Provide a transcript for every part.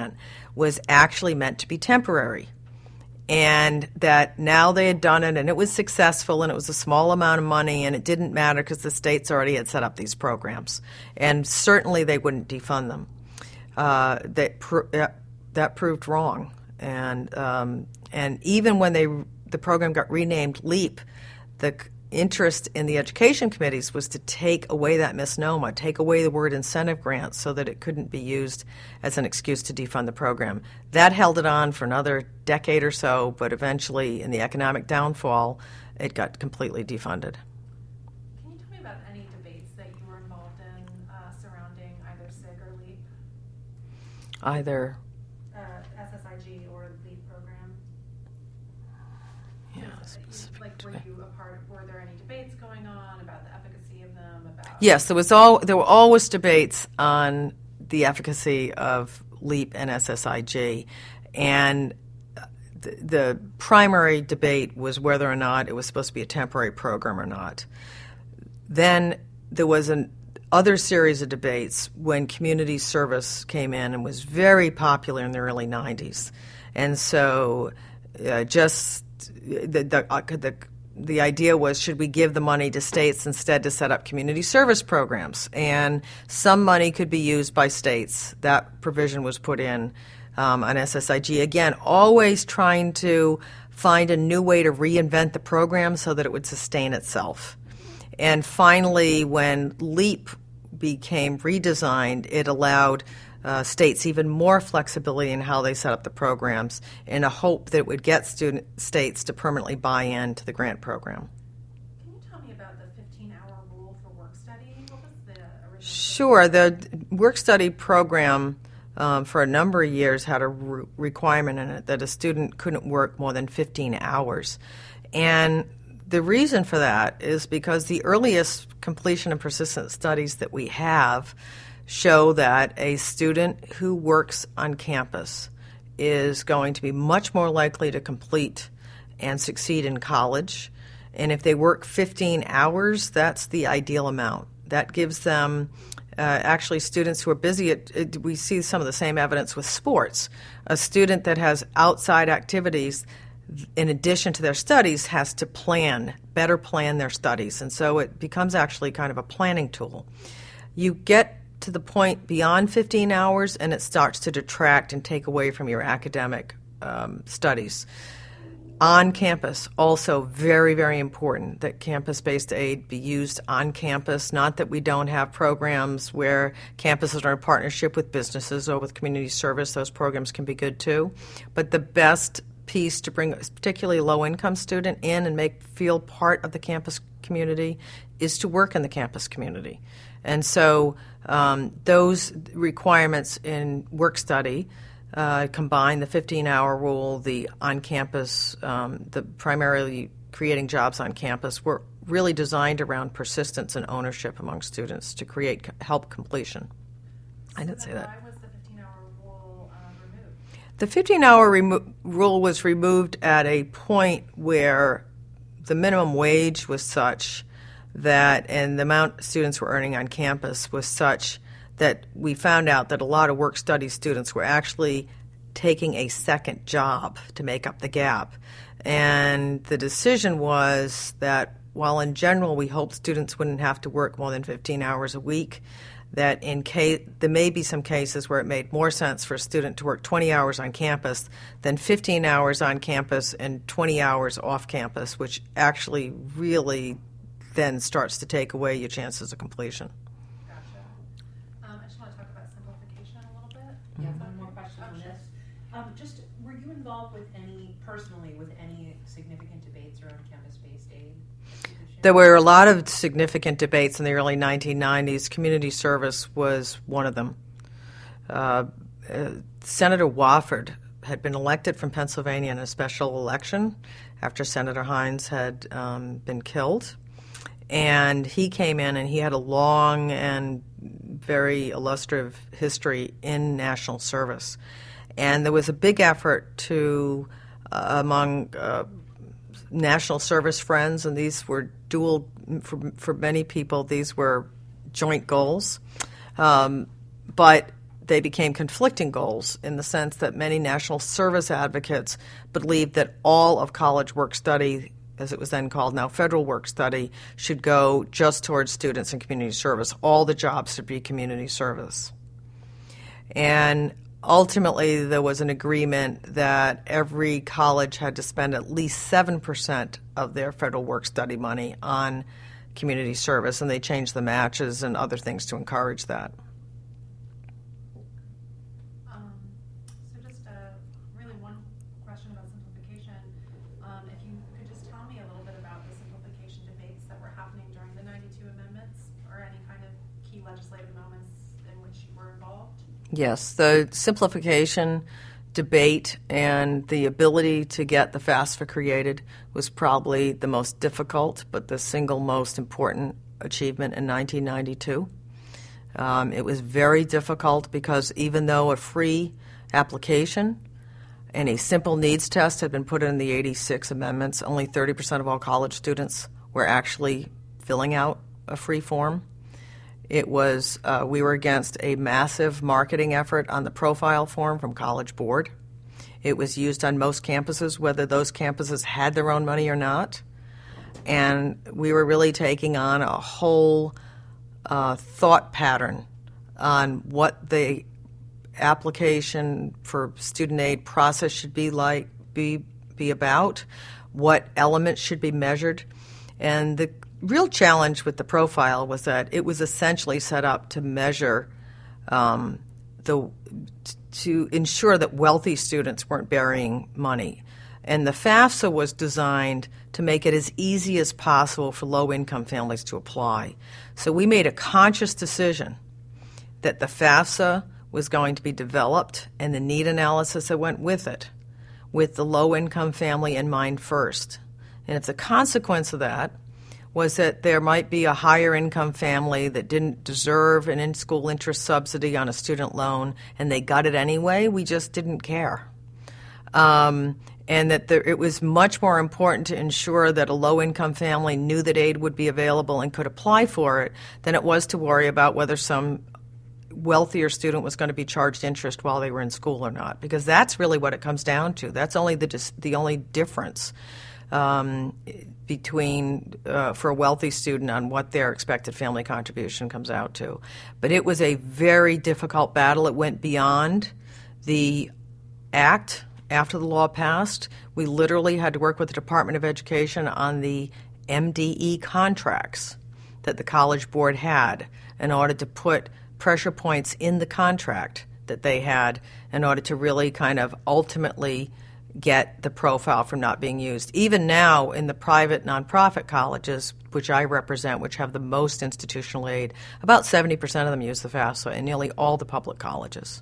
grant was actually meant to be temporary. And that now they had done it, and it was successful, and it was a small amount of money, and it didn't matter because the states already had set up these programs. And certainly they wouldn't defund them. That proved wrong. And even when the program got renamed LEAP, the interest in the education committees was to take away that misnomer, take away the word incentive grants so that it couldn't be used as an excuse to defund the program. That held it on for another decade or so, but eventually in the economic downfall, it got completely defunded. Can you tell me about any debates that you were involved in surrounding either SIG or LEAP? Either SSIG or LEAP program? Yeah, were there any debates going on about the efficacy of them? Yes, there were always debates on the efficacy of LEAP and SSIG, and the primary debate was whether or not it was supposed to be a temporary program or not. Then there was an other series of debates when community service came in and was very popular in the early 90s. And so the idea was, should we give the money to states instead to set up community service programs? And some money could be used by states. That provision was put in on SSIG. Again, always trying to find a new way to reinvent the program so that it would sustain itself. And finally, when LEAP became redesigned, it allowed states even more flexibility in how they set up the programs in a hope that it would get states to permanently buy into the grant program. Can you tell me about the 15-hour rule for work study? What was the original? Sure. The work study program for a number of years had a requirement in it that a student couldn't work more than 15 hours. And the reason for that is because the earliest completion and persistence studies that we have show that a student who works on campus is going to be much more likely to complete and succeed in college. And if they work 15 hours, that's the ideal amount. That gives them actually students who are busy we see some of the same evidence with sports. A student that has outside activities in addition to their studies has to better plan their studies. And so it becomes actually kind of a planning tool. You get to the point beyond 15 hours and it starts to detract and take away from your academic studies. On campus, also very, very important that campus-based aid be used on campus, not that we don't have programs where campuses are in partnership with businesses or with community service. Those programs can be good too. But the best piece to bring a particularly low-income student in and feel part of the campus community is to work in the campus community. And so those requirements in work study combine the 15-hour rule, the on-campus, the primarily creating jobs on campus, were really designed around persistence and ownership among students to help completion. I didn't say that. Why was the 15-hour rule removed? The 15-hour rule was removed at a point where the minimum wage was such that, and the amount students were earning on campus was such that we found out that a lot of work study students were actually taking a second job to make up the gap. And the decision was that while in general we hoped students wouldn't have to work more than 15 hours a week, that there may be some cases where it made more sense for a student to work 20 hours on campus than 15 hours on campus and 20 hours off campus, which actually really then starts to take away your chances of completion. Gotcha. I just want to talk about simplification a little bit. Yeah, one more question on this. Were you involved personally with any significant debates around campus-based aid? There were a lot of significant debates in the early 1990s. Community service was one of them. Senator Wofford had been elected from Pennsylvania in a special election after Senator Hines had been killed. And he came in and he had a long and very illustrative history in national service. And there was a big effort to, among national service friends, and these were dual, for many people, these were joint goals. But they became conflicting goals in the sense that many national service advocates believed that all of college work study, as it was then called, now federal work study, should go just towards students and community service. All the jobs should be community service. And ultimately, there was an agreement that every college had to spend at least 7% of their federal work study money on community service, and they changed the matches and other things to encourage that. So just really one question about simplification. If you could just tell me a little bit about the simplification debates that were happening during the 92 amendments, or any kind of key legislative moments in which you were involved? Yes, the simplification debate and the ability to get the FAFSA created was probably the most difficult, but the single most important achievement in 1992. It was very difficult because even though a free application and a simple needs test had been put in the 86 amendments, only 30% of all college students were actually filling out a free form. It was, we were against a massive marketing effort on the profile form from College Board. It was used on most campuses, whether those campuses had their own money or not. And we were really taking on a whole thought pattern on what the application for student aid process should be like, be about, what elements should be measured. And the real challenge with the profile was that it was essentially set up to measure to ensure that wealthy students weren't burying money. And the FAFSA was designed to make it as easy as possible for low-income families to apply. So we made a conscious decision that the FAFSA was going to be developed and the need analysis that went with it, with the low-income family in mind first. And if the consequence of that was that there might be a higher income family that didn't deserve an in-school interest subsidy on a student loan and they got it anyway, we just didn't care. And that it was much more important to ensure that a low-income family knew that aid would be available and could apply for it than it was to worry about whether some wealthier student was going to be charged interest while they were in school or not, because that's really what it comes down to. That's only the only difference between for a wealthy student on what their expected family contribution comes out to. But it was a very difficult battle. It went beyond the act. After the law passed, we literally had to work with the Department of Education on the MDE contracts that the College Board had in order to put pressure points in the contract that they had in order to really kind of ultimately get the profile from not being used. Even now in the private nonprofit colleges, which I represent, which have the most institutional aid, about 70% of them use the FAFSA in nearly all the public colleges.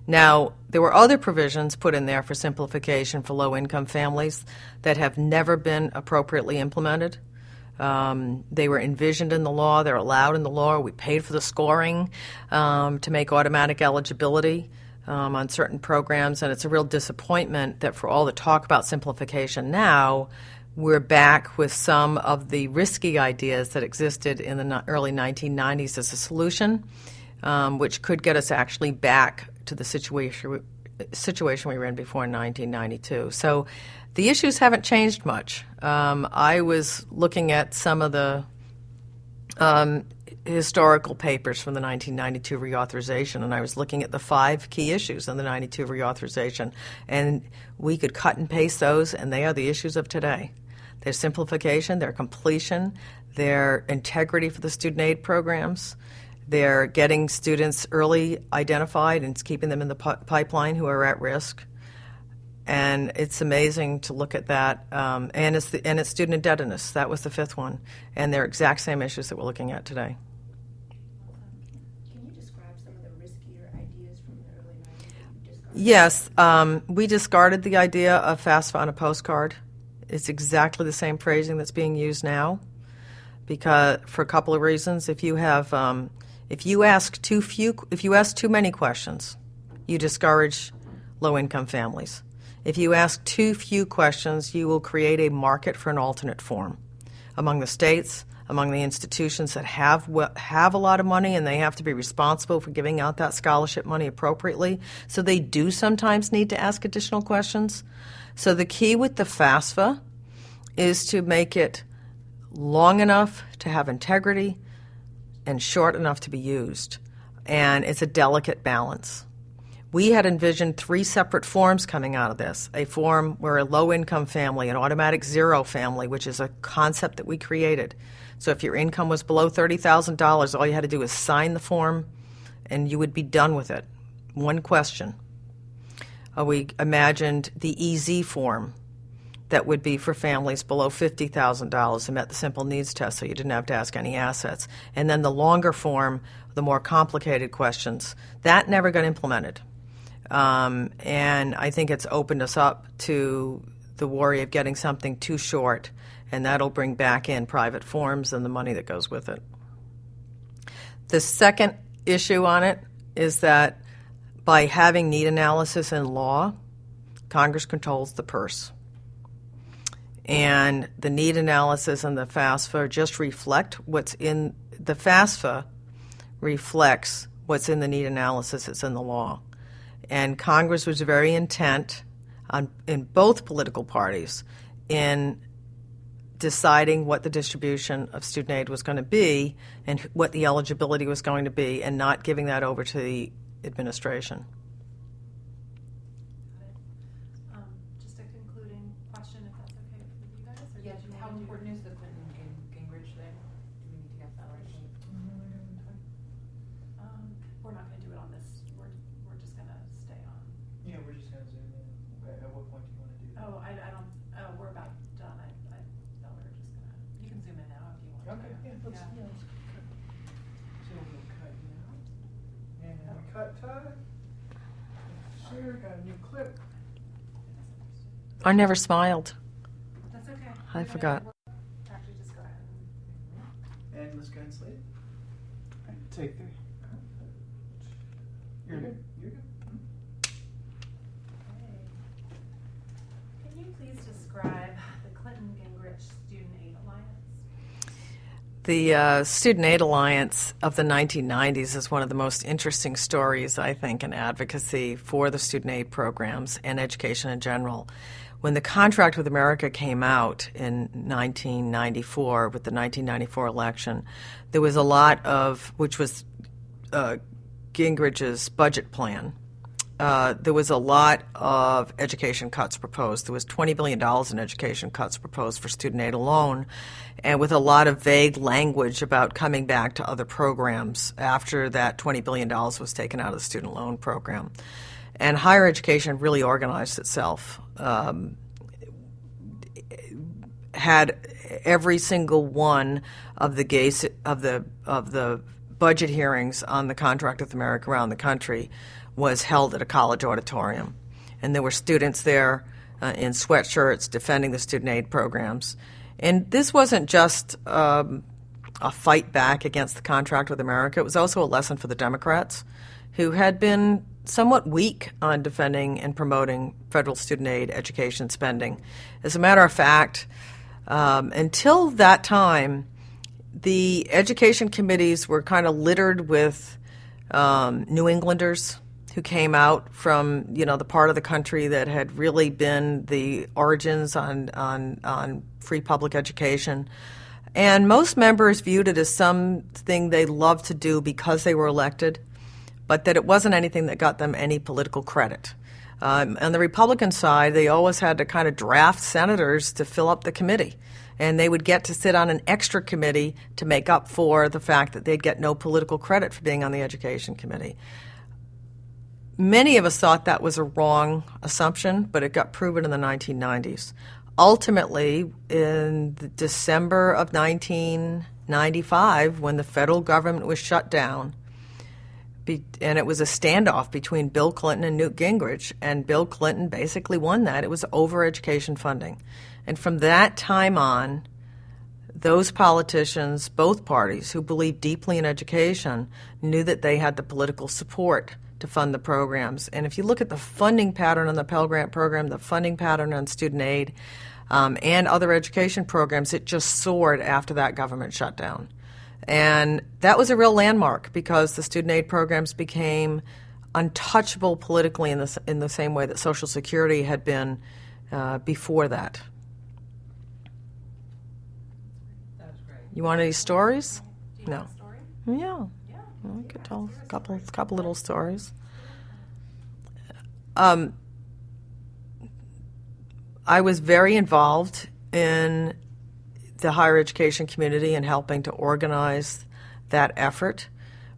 Now, there were other provisions put in there for simplification for low-income families that have never been appropriately implemented. They were envisioned in the law. They're allowed in the law. We paid for the scoring to make automatic eligibility on certain programs, and it's a real disappointment that for all the talk about simplification now, we're back with some of the risky ideas that existed in the early 1990s as a solution, which could get us actually back to the situation we were in before 1992. So the issues haven't changed much. I was looking at some of the historical papers from the 1992 reauthorization, and I was looking at the 5 key issues in the 92 reauthorization, and we could cut and paste those, and they are the issues of today. Their simplification, their completion, their integrity for the student aid programs, they're getting students early identified and keeping them in the pipeline who are at risk. And it's amazing to look at that. And it's student indebtedness. That was the 5th one. And they're exact same issues that we're looking at today. Can you describe some of the riskier ideas from the early 90s that you discarded? Yes. We discarded the idea of FAFSA on a postcard. It's exactly the same phrasing that's being used now, because for a couple of reasons. If you ask too many questions, you discourage low-income families. If you ask too few questions, you will create a market for an alternate form among the states, among the institutions that have a lot of money, and they have to be responsible for giving out that scholarship money appropriately. So they do sometimes need to ask additional questions. So the key with the FAFSA is to make it long enough to have integrity and short enough to be used. And it's a delicate balance. We had envisioned 3 separate forms coming out of this. A form where a low-income family, an automatic zero family, which is a concept that we created. So if your income was below $30,000, all you had to do was sign the form and you would be done with it. One question. We imagined the EZ form that would be for families below $50,000 who met the simple needs test, so you didn't have to ask any assets. And then the longer form, the more complicated questions, that never got implemented. And I think it's opened us up to the worry of getting something too short, and that'll bring back in private forms and the money that goes with it. The second issue on it is that by having need analysis in law, Congress controls the purse. And the need analysis and the FAFSA just reflect what's in the FAFSA reflects what's in the need analysis that's in the law. And Congress was very intent in both political parties in deciding what the distribution of student aid was going to be and what the eligibility was going to be, and not giving that over to the administration. Just a concluding question, if that's okay with you guys? Or Yes, did you how wanna do- important is the Clinton Gingrich thing? Do we need to get that right? We're not gonna do it on this, we're just gonna stay on. Yeah, we're just gonna zoom in. At what point do you wanna do that? Oh, I don't, we're about done, I thought we were just gonna, you can zoom in now if you want. Okay, yeah, let's cut. So we'll cut now. And cut time. Sure, got a new clip. I never smiled. That's okay. I We're forgot. Actually, just go ahead and. And let's go ahead and slate it. Take 3. You're good. You're good. Can you please describe the Clinton Gingrich Student Aid Alliance? The Student Aid Alliance of the 1990s is one of the most interesting stories, I think, in advocacy for the student aid programs and education in general. When the contract with America came out in 1994, with the 1994 election, there was a lot of, which was Gingrich's budget plan. There was a lot of education cuts proposed. There was $20 billion in education cuts proposed for student aid alone, and with a lot of vague language about coming back to other programs after that $20 billion was taken out of the student loan program. And higher education really organized itself. Had every single one of the budget hearings on the contract with America around the country was held at a college auditorium. And there were students there in sweatshirts defending the student aid programs. And this wasn't just a fight back against the contract with America. It was also a lesson for the Democrats, who had been somewhat weak on defending and promoting federal student aid education spending. As a matter of fact, until that time, the education committees were kind of littered with New Englanders who came out from, the part of the country that had really been the origins on free public education. And most members viewed it as something they loved to do because they were elected, but that it wasn't anything that got them any political credit. On the Republican side, they always had to kind of draft senators to fill up the committee. And they would get to sit on an extra committee to make up for the fact that they'd get no political credit for being on the Education Committee. Many of us thought that was a wrong assumption, but it got proven in the 1990s. Ultimately, in December of 1995, when the federal government was shut down, and it was a standoff between Bill Clinton and Newt Gingrich, and Bill Clinton basically won that. It was over education funding. And from that time on, those politicians, both parties who believed deeply in education, knew that they had the political support to fund the programs. And if you look at the funding pattern on the Pell Grant program, the funding pattern on student aid, and other education programs, it just soared after that government shutdown. And that was a real landmark because the student aid programs became untouchable politically in the same way that Social Security had been before that. That was great. You want any stories? Do you No. have a story? Yeah. Yeah. Well, I could Yeah, tell here's a story. couple little stories. I was very involved in the higher education community and helping to organize that effort.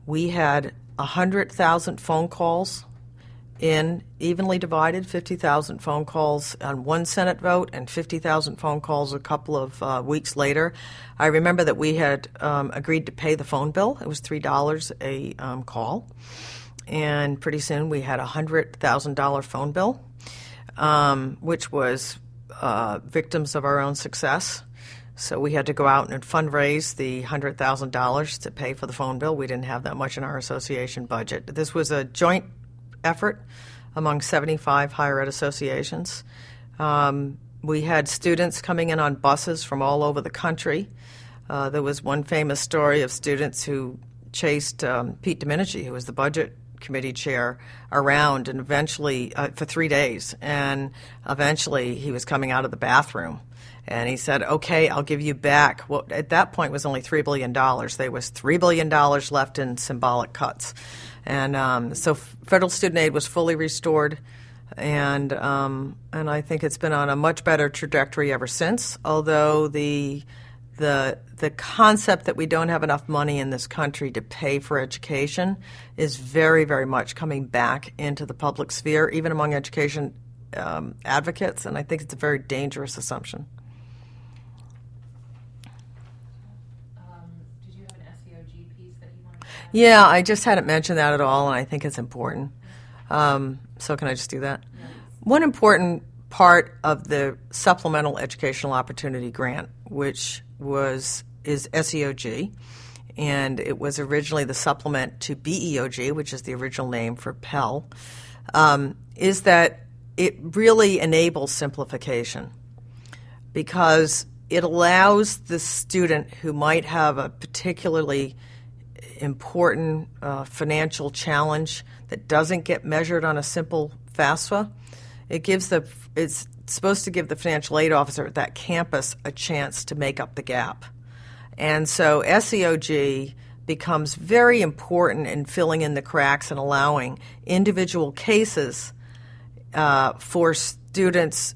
We had 100,000 phone calls in evenly divided, 50,000 phone calls on one Senate vote and 50,000 phone calls a couple of weeks later. I remember that we had agreed to pay the phone bill. It was $3 a call. And pretty soon we had a $100,000 phone bill, which was victims of our own success. So we had to go out and fundraise the $100,000 to pay for the phone bill. We didn't have that much in our association budget. This was a joint effort among 75 higher ed associations. We had students coming in on buses from all over the country. There was one famous story of students who chased Pete Domenici, who was the budget committee chair, around and eventually for 3 days. And eventually he was coming out of the bathroom. And he said, okay, I'll give you back. Well, at that point, it was only $3 billion. There was $3 billion left in symbolic cuts. And so federal student aid was fully restored. And I think it's been on a much better trajectory ever since, although the concept that we don't have enough money in this country to pay for education is very, very much coming back into the public sphere, even among education advocates, and I think it's a very dangerous assumption. Did you have an SEOG piece that you wanted to add? Yeah, I just hadn't mentioned that at all, and I think it's important. So can I just do that? Yes. One important part of the Supplemental Educational Opportunity Grant, which is SEOG, and it was originally the supplement to BEOG, which is the original name for Pell, is that it really enables simplification because it allows the student who might have a particularly important financial challenge that doesn't get measured on a simple FAFSA. It's supposed to give the financial aid officer at that campus a chance to make up the gap. And so SEOG becomes very important in filling in the cracks and allowing individual cases for students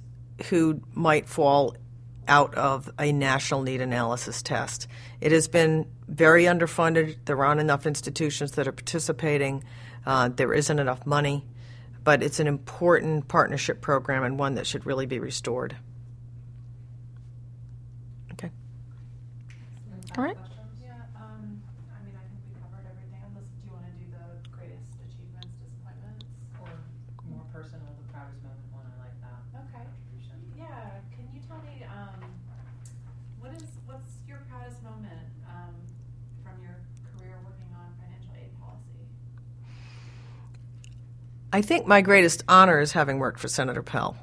who might fall out of a national need analysis test. It has been very underfunded. There aren't enough institutions that are participating. There isn't enough money. But it's an important partnership program and one that should really be restored. Okay. All right. Questions? Yeah, I mean, I think we covered everything. Unless, do you want to do the greatest achievements, disappointments? Or more personal, the proudest moment one, I like that. Okay. Contribution. Yeah, can you tell me, what's your proudest moment, from your career working on financial aid policy? I think my greatest honor is having worked for Senator Pell,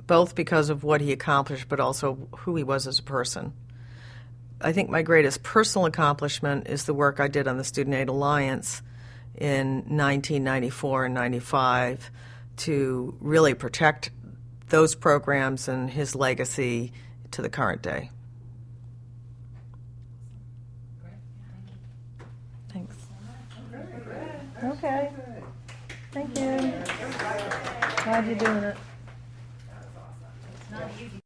both because of what he accomplished, but also who he was as a person. I think my greatest personal accomplishment is the work I did on the Student Aid Alliance in 1994 and 95 to really protect those programs and his legacy to the current day. Great, thank you. Thanks. Okay. Thank you. Glad you're doing it. That was awesome. It's not easy